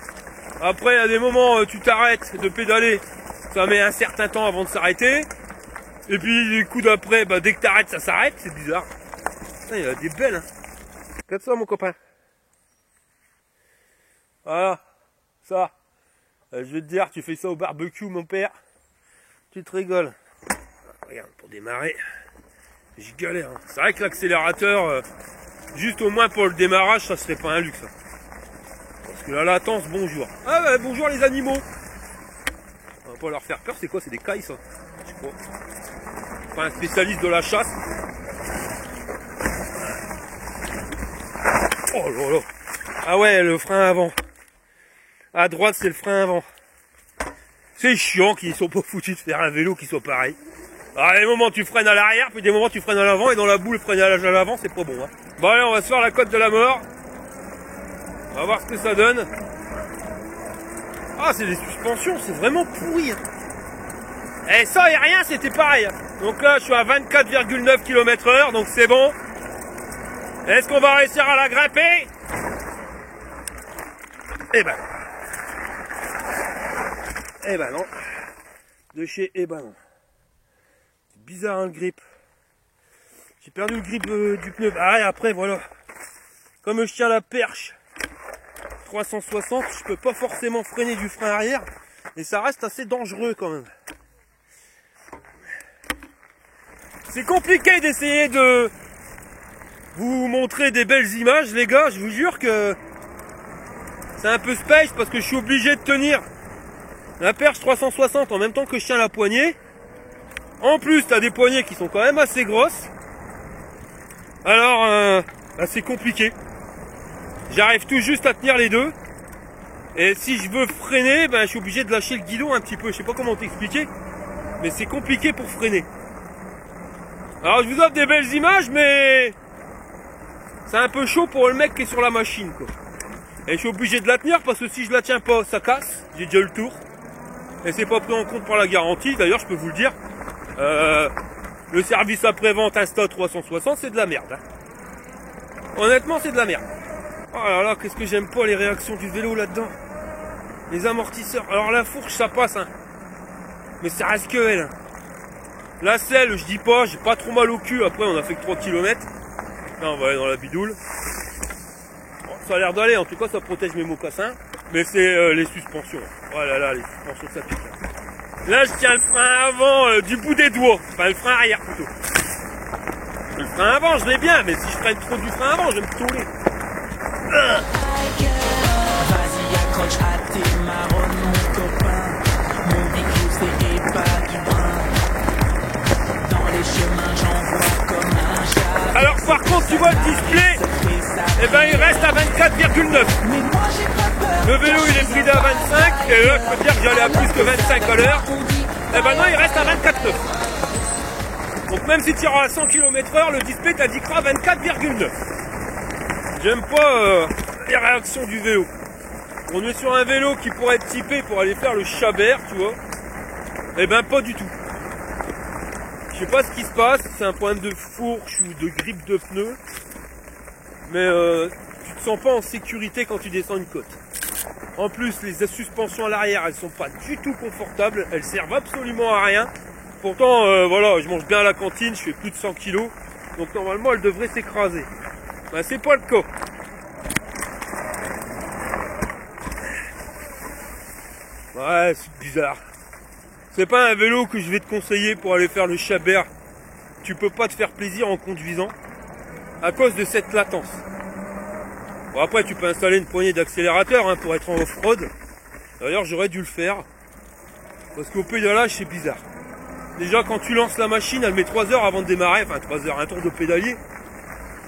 Après, il y a des moments où tu t'arrêtes de pédaler. Ça met un certain temps avant de s'arrêter. Et puis, les coups d'après, dès que tu arrêtes, ça s'arrête. C'est bizarre. Putain, il y a des belles. Hein. Regarde ça, mon copain. Voilà. Ça. Je vais te dire, tu fais ça au barbecue, mon père. Tu te rigoles. Regarde, pour démarrer, je galère. Hein. C'est vrai que l'accélérateur... juste au moins pour le démarrage, ça serait pas un luxe. Parce que la latence, bonjour. Ah bah, bonjour les animaux. On va pas leur faire peur, c'est quoi? C'est des cailles ça, je crois. Pas un spécialiste de la chasse. Oh là là. Ah ouais, le frein avant. À droite, c'est le frein avant. C'est chiant qu'ils sont pas foutus de faire un vélo qui soit pareil. Alors, à des moments tu freines à l'arrière, puis des moments tu freines à l'avant, et dans la boule, freinage à l'avant, c'est pas bon. Hein. Bon allez, on va se faire la côte de la mort. On va voir ce que ça donne. Ah, c'est des suspensions, c'est vraiment pourri. Hein. Et ça et rien, c'était pareil. Donc là, je suis à 24,9 km/h, donc c'est bon. Est-ce qu'on va réussir à la grimper? Eh ben non. De chez non. C'est bizarre hein, le grip. J'ai perdu le grip du pneu. Ah et après voilà. Comme je tiens la perche 360, je peux pas forcément freiner du frein arrière. Et ça reste assez dangereux quand même. C'est compliqué d'essayer de vous montrer des belles images les gars. Je vous jure que c'est un peu space parce que je suis obligé de tenir la perche 360 en même temps que je tiens la poignée. En plus, tu as des poignées qui sont quand même assez grosses. Alors, bah, c'est compliqué. J'arrive tout juste à tenir les deux. Et si je veux freiner, ben, je suis obligé de lâcher le guidon un petit peu. Je sais pas comment t'expliquer. Mais c'est compliqué pour freiner. Alors, je vous offre des belles images, mais c'est un peu chaud pour le mec qui est sur la machine, quoi. Et je suis obligé de la tenir parce que si je la tiens pas, ça casse. J'ai déjà eu le tour. Et c'est pas pris en compte par la garantie. D'ailleurs, je peux vous le dire. Le service après-vente Insta 360, c'est de la merde. Hein. Honnêtement, c'est de la merde. Oh là là, qu'est-ce que j'aime pas les réactions du vélo là-dedans. Les amortisseurs. Alors la fourche, ça passe. Hein. Mais ça reste que elle. La selle, je dis pas, j'ai pas trop mal au cul. Après, on a fait que 3 km. Là, on va aller dans la bidoule. Bon, ça a l'air d'aller. En tout cas, ça protège mes mocassins. Mais c'est les suspensions. Oh là là, les suspensions, ça pique. Là, je tiens le frein avant du bout des doigts. Enfin, le frein arrière plutôt. Le frein avant, je l'ai bien, mais si je freine trop du frein avant, je vais me tourner. Vas-y, accroche à tes marronnes, mon copain. Mon bicou, c'est pas du brin. Dans les chemins, j'en vois comme un chat. Alors, par contre, tu vois le display, eh ben, il reste à 24,9. Le vélo, il est bridé à 25, et là, je peux te dire que j'allais à plus que 25 à l'heure. Eh ben non, il reste à 24,9. Donc même si tu iras à 100 km/h, le display t'indiquera 24,9. J'aime pas les réactions du vélo. On est sur un vélo qui pourrait être typé pour aller faire le Chabert, tu vois. Eh ben pas du tout. Je sais pas ce qui se passe, c'est un problème de fourche ou de grippe de pneu. Mais tu te sens pas en sécurité quand tu descends une côte. En plus, les suspensions à l'arrière, elles sont pas du tout confortables. Elles servent absolument à rien. Pourtant, voilà, je mange bien à la cantine, je fais plus de 100 kg. Donc normalement, elles devraient s'écraser. Ben, c'est pas le cas. Ouais, c'est bizarre. C'est pas un vélo que je vais te conseiller pour aller faire le Chabert. Tu peux pas te faire plaisir en conduisant à cause de cette latence. Bon, après, tu peux installer une poignée d'accélérateur hein, pour être en off-road. D'ailleurs, j'aurais dû le faire. Parce qu'au pédalage, c'est bizarre. Déjà, quand tu lances la machine, elle met 3 heures avant de démarrer. Enfin, 3 heures, un tour de pédalier.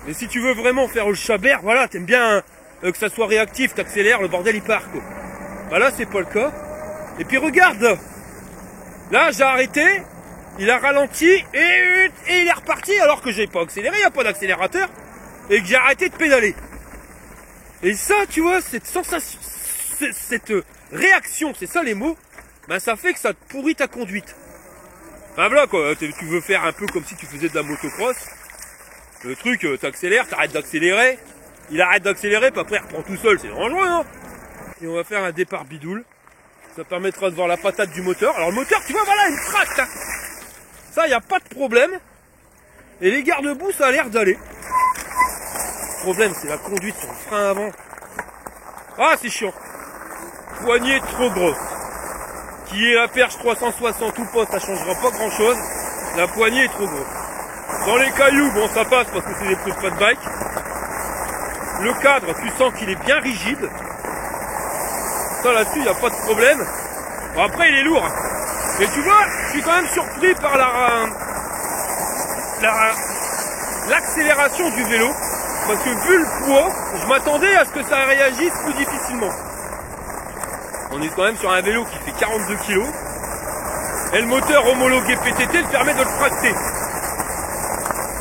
Mais si tu veux vraiment faire le Chabert, voilà, t'aimes bien que ça soit réactif, t'accélères, le bordel il part, quoi. Bah là, c'est pas le cas. Et puis regarde. Là, j'ai arrêté. Il a ralenti et il est reparti alors que j'ai pas accéléré, il n'y a pas d'accélérateur. Et que j'ai arrêté de pédaler. Et ça, tu vois, cette sensation, cette réaction, c'est ça les mots, ben ça fait que ça te pourrit ta conduite. Enfin voilà quoi, tu veux faire un peu comme si tu faisais de la motocross. Le truc, t'accélères, t'arrêtes d'accélérer, il arrête d'accélérer, puis après il reprend tout seul, c'est dangereux, non? Et on va faire un départ bidoule. Ça permettra de voir la patate du moteur. Alors le moteur, tu vois, voilà, il tracte. Hein. Ça, il n'y a pas de problème. Et les garde-boue, ça a l'air d'aller. Le problème, c'est la conduite sur le frein avant. Ah, c'est chiant. Poignée trop grosse. Qui est la perche 360 ou pas, ça changera pas grand-chose. La poignée est trop grosse. Dans les cailloux, bon, ça passe parce que c'est des pneus de fat bike. Le cadre, tu sens qu'il est bien rigide. Ça, là-dessus, il n'y a pas de problème. Bon, après, il est lourd. Mais tu vois, je suis quand même surpris par l'accélération du vélo. Parce que vu le poids, je m'attendais à ce que ça réagisse plus difficilement. On est quand même sur un vélo qui fait 42 kg. Et le moteur homologué PTT le permet de le tracter.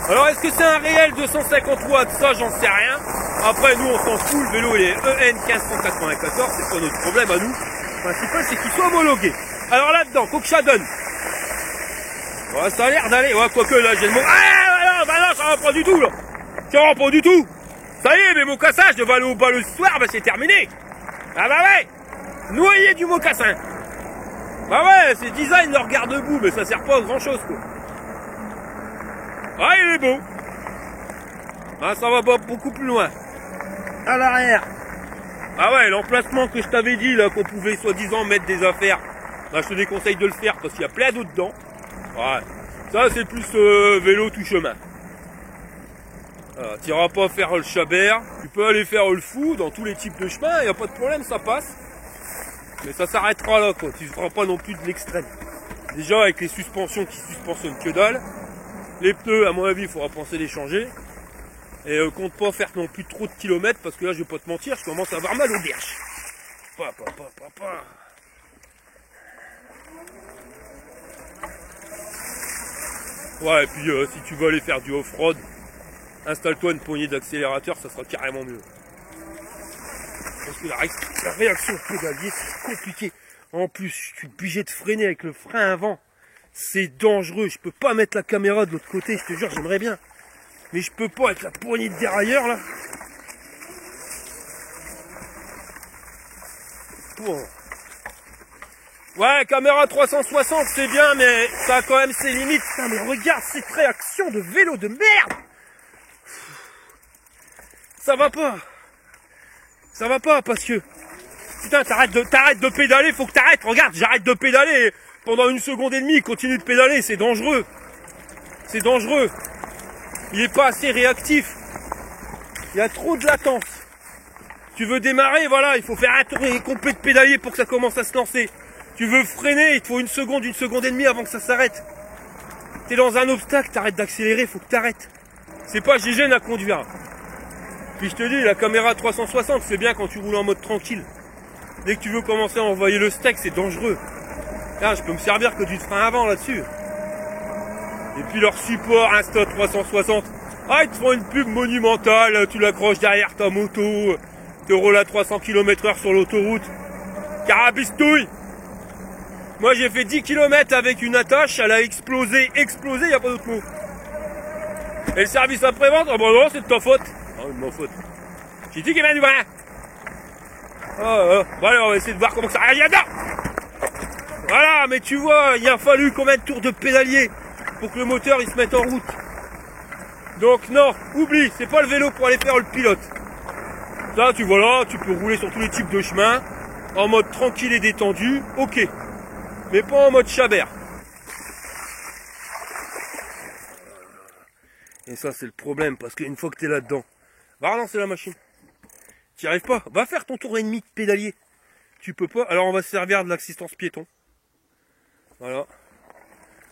Alors est-ce que c'est un réel 250 watts? Ça, j'en sais rien. Après, nous, on s'en fout. Le vélo, il est EN 1594. C'est pas notre problème à nous. Le principal, c'est qu'il soit homologué. Alors là-dedans, faut que ça donne. Ouais, ça a l'air d'aller. Ouais, quoique là, j'ai le mot. Ah, bah non, ça va pas du tout, là. Tiens, pas du tout. Ça y est, mes mocassins, je devais aller au bal le soir, bah c'est terminé. Ah bah ouais, noyé du mocassin. Bah ouais, c'est design leur garde-boue, mais ça sert pas à grand chose quoi. Ah, il est beau. Ah, ça va pas beaucoup plus loin. À l'arrière. Ah ouais, l'emplacement que je t'avais dit là, qu'on pouvait soi-disant mettre des affaires. Bah, je te déconseille de le faire parce qu'il y a plein d'eau dedans. Ouais. Ça c'est plus vélo tout chemin. Tu n'iras pas faire le Chabert. Tu peux aller faire le fou dans tous les types de chemins, il n'y a pas de problème, ça passe. Mais ça s'arrêtera là quoi, tu ne feras pas non plus de l'extrême. Déjà avec les suspensions qui suspensonnent que dalle. Les pneus à mon avis il faudra penser les changer. Et compte pas faire non plus trop de kilomètres parce que là je vais pas te mentir, je commence à avoir mal au derche. Ouais, et puis si tu veux aller faire du off-road, installe-toi une poignée d'accélérateur, ça sera carrément mieux. Parce que la réaction pédalier, c'est compliqué. En plus, je suis obligé de freiner avec le frein avant. C'est dangereux, je peux pas mettre la caméra de l'autre côté, je te jure, j'aimerais bien. Mais je peux pas avec la poignée de dérailleur là. Bon. Ouais, caméra 360 c'est bien, mais ça a quand même ses limites. Putain, mais regarde cette réaction de vélo de merde. Ça va pas. Ça va pas parce que... Putain, t'arrêtes de pédaler, faut que t'arrêtes. Regarde, j'arrête de pédaler. Pendant 1 seconde et demie, continue de pédaler, c'est dangereux. C'est dangereux. Il est pas assez réactif. Il y a trop de latence. Tu veux démarrer, voilà, il faut faire un tour complet de pédalier pour que ça commence à se lancer. Tu veux freiner, il te faut 1 seconde et demie avant que ça s'arrête. T'es dans un obstacle, t'arrêtes d'accélérer, faut que t'arrêtes. C'est pas GG à conduire. Puis je te dis, la caméra 360, c'est bien quand tu roules en mode tranquille. Dès que tu veux commencer à envoyer le steak, c'est dangereux. Là, je peux me servir que du frein avant là-dessus. Et puis leur support Insta360. Ah, ils te font une pub monumentale, tu l'accroches derrière ta moto, te roules à 300 km/h sur l'autoroute. Carabistouille. Moi j'ai fait 10 km avec une attache, elle a explosé, y a pas d'autre mot. Et le service après-vente, oh bah non, c'est de ta faute. Ah, c'est de ma faute. J'ai dit qu'il y avait du vin. Bon allez, on va essayer de voir comment ça réagit là-dedans. Voilà, mais tu vois, il a fallu combien de tours de pédalier pour que le moteur il se mette en route. Donc non, oublie, c'est pas le vélo pour aller faire le pilote. Ça, tu vois là, tu peux rouler sur tous les types de chemins, en mode tranquille et détendu, ok. Mais pas en mode Chabert. Et ça c'est le problème, parce qu'une fois que t'es là-dedans, va relancer la machine. T'y arrives pas, va faire ton tour et demi de pédalier. Tu peux pas, alors on va se servir de l'assistance piéton. Voilà.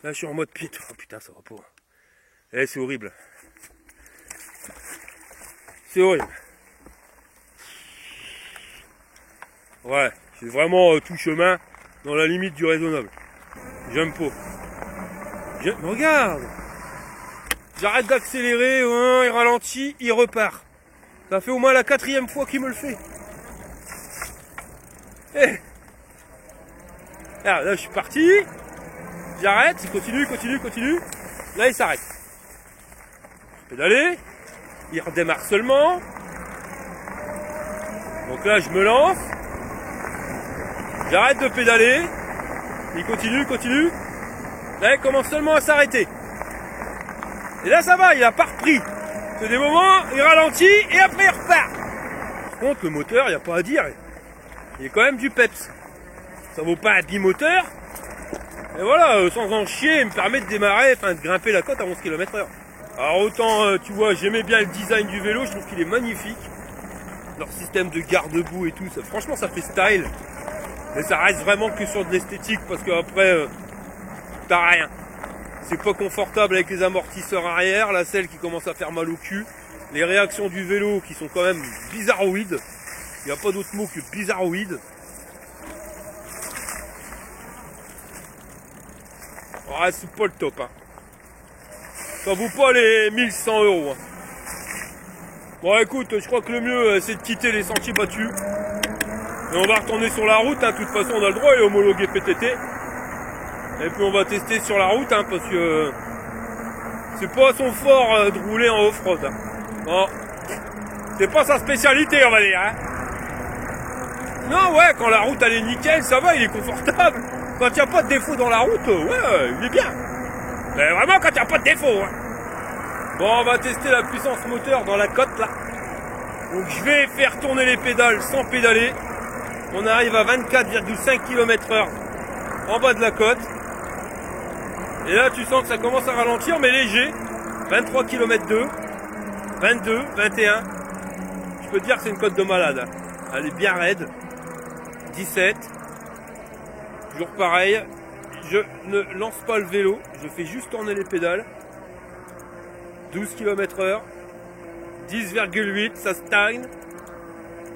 Là je suis en mode piéton. Oh putain, ça va pas. Eh, c'est horrible. C'est horrible. Ouais, c'est vraiment tout chemin dans la limite du raisonnable. J'aime pas. Regarde. J'arrête d'accélérer, il ralentit, il repart. Ça fait au moins la 4e fois qu'il me le fait. Eh. Alors, là je suis parti. J'arrête, il continue. Là il s'arrête. Pédaler. Il redémarre seulement. Donc là je me lance. J'arrête de pédaler. Il continue. Là il commence seulement à s'arrêter. Et là ça va, il a pas repris. C'est des moments, il ralentit et après il repart. Par contre le moteur, il n'y a pas à dire. Il est quand même du peps. Ça vaut pas un bimoteur. Et voilà, sans en chier, il me permet de démarrer, enfin de grimper la côte à 11 km/h. Alors autant, tu vois, j'aimais bien le design du vélo, je trouve qu'il est magnifique. Leur système de garde-boue et tout, ça, franchement ça fait style. Mais ça reste vraiment que sur de l'esthétique parce qu'après, t'as rien. C'est pas confortable avec les amortisseurs arrière, la selle qui commence à faire mal au cul. Les réactions du vélo qui sont quand même bizarroïdes. Il n'y a pas d'autre mot que bizarroïdes. Ouais, c'est pas le top. Hein. Ça vaut pas les 1100 €. Hein. Bon écoute, je crois que le mieux c'est de quitter les sentiers battus. Et on va retourner sur la route. Hein. De toute façon on a le droit, il est homologué PTT. Et puis on va tester sur la route hein, parce que c'est pas son fort de rouler en off-road. Hein. Bon, c'est pas sa spécialité, on va dire, hein. Non, ouais, quand la route elle est nickel, ça va, il est confortable. Quand il n'y a pas de défaut dans la route, ouais, il est bien. Mais vraiment quand il n'y a pas de défaut, hein. Bon, on va tester la puissance moteur dans la côte, là. Donc je vais faire tourner les pédales sans pédaler. On arrive à 24,5 km/h en bas de la côte. Et là, tu sens que ça commence à ralentir, mais léger. 23 km/h, 22, 21. Je peux te dire que c'est une côte de malade. Elle est bien raide. 17. Toujours pareil. Je ne lance pas le vélo. Je fais juste tourner les pédales. 12 km/h. 10,8. Ça stagne.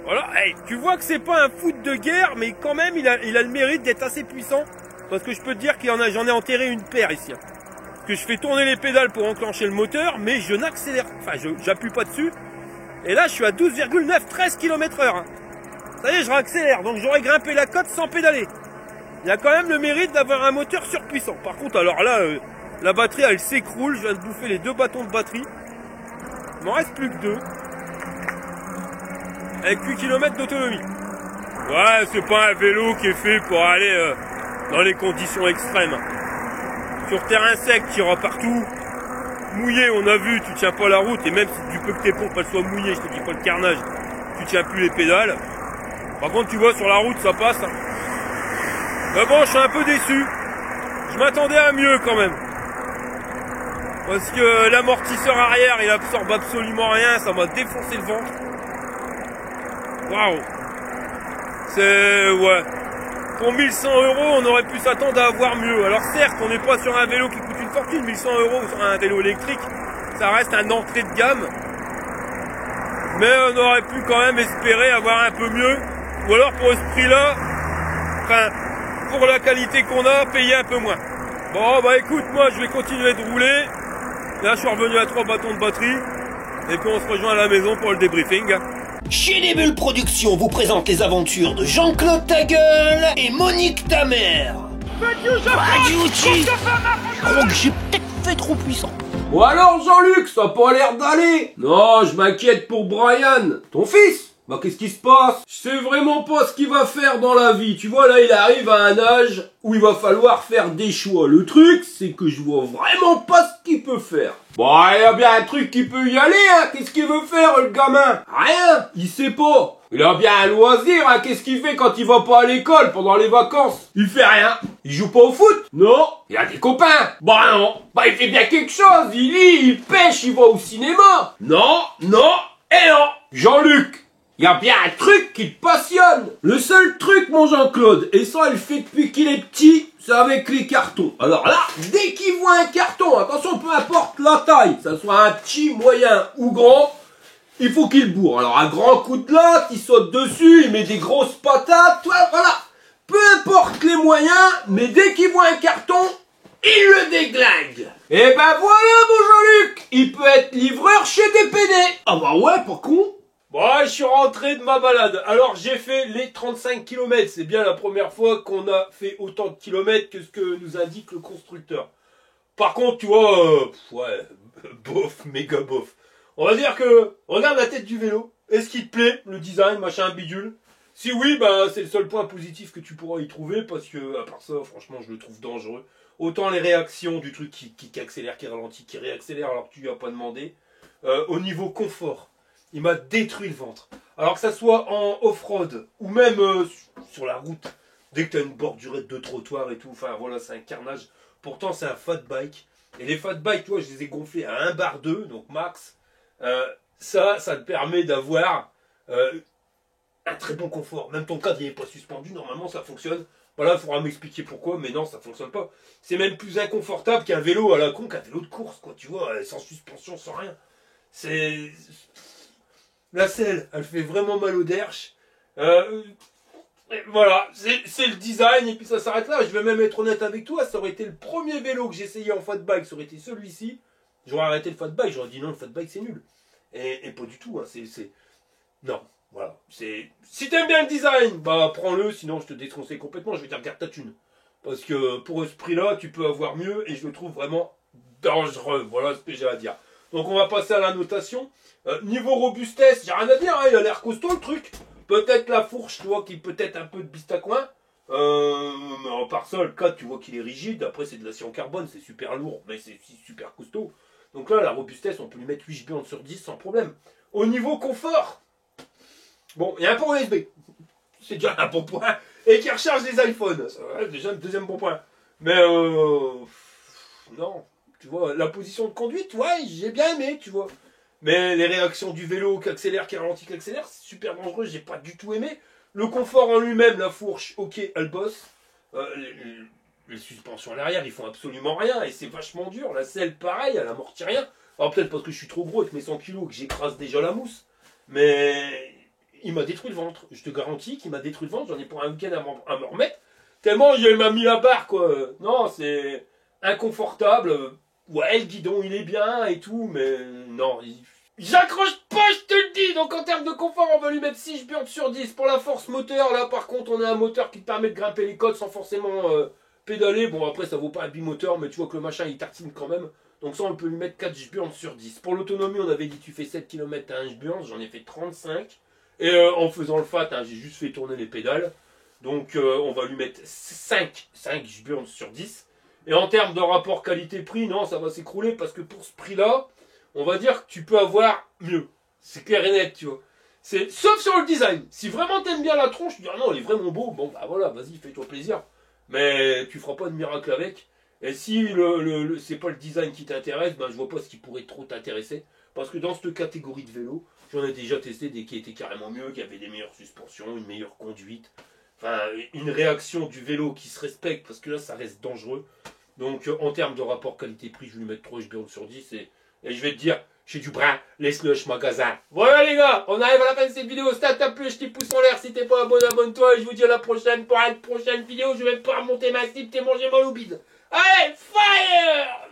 Voilà. Hey, tu vois que c'est pas un foot de guerre, mais quand même, il a le mérite d'être assez puissant. Parce que je peux te dire qu'il j'en ai enterré une paire ici. Parce que je fais tourner les pédales pour enclencher le moteur, mais je n'accélère. Enfin, j'appuie pas dessus. Et là, je suis à 12,9, 13 km/h. Ça y est, je réaccélère. Donc, j'aurais grimpé la côte sans pédaler. Il y a quand même le mérite d'avoir un moteur surpuissant. Par contre, alors là, la batterie, elle s'écroule. Je viens de bouffer les 2 bâtons de batterie. Il m'en reste plus que 2. Avec 8 km d'autonomie. Ouais, c'est pas un vélo qui est fait pour aller dans les conditions extrêmes. Sur terrain sec, tu iras partout. Mouillé, on a vu, tu tiens pas la route. Et même si tu peux que tes pompes elles soient mouillées, je te dis pas le carnage, tu tiens plus les pédales. Par contre, tu vois, sur la route, ça passe. Mais bon, je suis un peu déçu. Je m'attendais à mieux quand même. Parce que l'amortisseur arrière, il absorbe absolument rien. Ça m'a défoncé le ventre. Waouh. C'est... ouais. Pour 1100 €, on aurait pu s'attendre à avoir mieux. Alors certes, on n'est pas sur un vélo qui coûte une fortune. 1100 € sur un vélo électrique, ça reste un entrée de gamme. Mais on aurait pu quand même espérer avoir un peu mieux. Ou alors pour ce prix-là, enfin, pour la qualité qu'on a, payer un peu moins. Bon, bah écoute, moi je vais continuer de rouler. Là, je suis revenu à 3 bâtons de batterie. Et puis on se rejoint à la maison pour le débriefing. Chez les Bulles Productions vous présente les aventures de Jean-Claude Tagueule et Monique Tamer. Badiouchi, je crois que j'ai peut-être fait trop puissant. Bon alors Jean-Luc, ça a pas l'air d'aller. Non, je m'inquiète pour Brian, ton fils. Bah qu'est-ce qui se passe? Je sais vraiment pas ce qu'il va faire dans la vie. Tu vois là, il arrive à un âge où il va falloir faire des choix. Le truc, c'est que je vois vraiment pas ce qu'il peut faire. Bon, il y a bien un truc qui peut y aller, hein. Qu'est-ce qu'il veut faire, le gamin? Rien, il sait pas. Il a bien un loisir, hein. Qu'est-ce qu'il fait quand il va pas à l'école pendant les vacances? Il fait rien. Il joue pas au foot? Non. Il a des copains? Bah non. Bah il fait bien quelque chose. Il lit, il pêche, il va au cinéma. Non, non et non. Jean-Luc, il y a bien un truc qui te passionne. Le seul truc, mon Jean-Claude, et ça il le fait depuis qu'il est petit, c'est avec les cartons. Alors là, dès qu'il voit un carton, attention, peu importe la taille, ça soit un petit, moyen ou grand, il faut qu'il bourre. Alors un grand coup de latte, il saute dessus, il met des grosses patates, voilà. Peu importe les moyens, mais dès qu'il voit un carton, il le déglingue. Et ben voilà, mon Jean-Luc, il peut être livreur chez DPD. Ah bah ouais, pas con. Bon, je suis rentré de ma balade. Alors, j'ai fait les 35 km. C'est bien la première fois qu'on a fait autant de kilomètres que ce que nous indique le constructeur. Par contre, tu vois, ouais, bof, méga bof. On va dire que, regarde la tête du vélo. Est-ce qu'il te plaît, le design, machin, bidule? Si oui, bah, c'est le seul point positif que tu pourras y trouver, parce que, à part ça, franchement, je le trouve dangereux. Autant les réactions du truc qui accélère, qui ralentit, qui réaccélère alors que tu lui as pas demandé. Au niveau confort, il m'a détruit le ventre. Alors que ça soit en off-road ou même sur la route, dès que tu as une bordurette de trottoir et tout, enfin voilà, c'est un carnage. Pourtant, c'est un fat bike. Et les fat bikes, tu vois, je les ai gonflés à 1 bar 2, donc max. Ça te permet d'avoir un très bon confort. Même ton cadre, il n'est pas suspendu, normalement, ça fonctionne. Voilà, il faudra m'expliquer pourquoi, mais non, ça fonctionne pas. C'est même plus inconfortable qu'un vélo à la con, qu'un vélo de course, quoi, tu vois, sans suspension, sans rien. C'est... La selle, elle fait vraiment mal au derche. Voilà, c'est le design, et puis ça s'arrête là. Je vais même être honnête avec toi, ça aurait été le premier vélo que j'ai essayé en fat bike, ça aurait été celui-ci. J'aurais arrêté le fat bike, j'aurais dit non, le fat bike c'est nul. Et pas du tout, hein, non, voilà. Si t'aimes bien le design, bah prends-le, sinon je te défoncerai complètement, je vais te dire garde ta thune. Parce que pour ce prix-là, tu peux avoir mieux, et je le trouve vraiment dangereux, voilà ce que j'ai à dire. Donc on va passer à la notation. Niveau robustesse, j'ai rien à dire, hein, il a l'air costaud le truc. Peut-être la fourche, tu vois, qui peut être un peu de bistacouin. Mais en part ça, le cadre, tu vois qu'il est rigide. Après, c'est de l'acier en carbone, c'est super lourd, mais c'est super costaud. Donc là, la robustesse, on peut lui mettre 8 Gbps sur 10 sans problème. Au niveau confort, bon, il y a un port USB. C'est déjà un bon point. Et qui recharge les iPhones. C'est déjà le deuxième bon point. Mais non, tu vois, la position de conduite, ouais, j'ai bien aimé, tu vois. Mais les réactions du vélo qui accélère, qui ralentit, qui accélère, c'est super dangereux, j'ai pas du tout aimé. Le confort en lui-même, la fourche, ok, elle bosse. Les suspensions à l'arrière, ils font absolument rien et c'est vachement dur. La selle, pareil, elle amortit rien. Alors peut-être parce que je suis trop gros avec mes 100 kilos que j'écrase déjà la mousse. Mais il m'a détruit le ventre. Je te garantis qu'il m'a détruit le ventre. J'en ai pour un week-end à me remettre. Tellement il m'a mis la barre, quoi. Non, c'est inconfortable. Ouais, le guidon, il est bien et tout, mais non, j'accroche pas, je te le dis. Donc en termes de confort, on va lui mettre 6 Gbps sur 10. Pour la force moteur, là par contre, on a un moteur qui te permet de grimper les côtes sans forcément pédaler. Bon, après, ça vaut pas un bimoteur, mais tu vois que le machin, il tartine quand même. Donc ça, on peut lui mettre 4 Gbps sur 10. Pour l'autonomie, on avait dit tu fais 7 km à 1 Gbps, j'en ai fait 35. Et en faisant le fat, hein, j'ai juste fait tourner les pédales. Donc on va lui mettre 5 Gbps sur 10. Et en termes de rapport qualité-prix, non, ça va s'écrouler parce que pour ce prix-là, on va dire que tu peux avoir mieux. C'est clair et net, tu vois. Sauf sur le design. Si vraiment t'aimes bien la tronche, tu dis ah non, il est vraiment beau, bon bah voilà, vas-y, fais-toi plaisir. Mais tu feras pas de miracle avec. Et si c'est pas le design qui t'intéresse, ben je vois pas ce qui pourrait trop t'intéresser. Parce que dans cette catégorie de vélo, j'en ai déjà testé des qui étaient carrément mieux, qui avaient des meilleures suspensions, une meilleure conduite. Enfin, une réaction du vélo qui se respecte, parce que là, ça reste dangereux. Donc, en termes de rapport qualité-prix, je vais lui mettre 3 Gbps sur 10. Et je vais te dire, j'ai du brin, laisse-le magasin. Voilà les gars, on arrive à la fin de cette vidéo. Si t'as plu, je t'y pouce en l'air. Si t'es pas abonné, abonne-toi. Et je vous dis à la prochaine pour une prochaine vidéo. Je vais pas remonter ma cible, t'es mangé mal au bide. Allez, fire!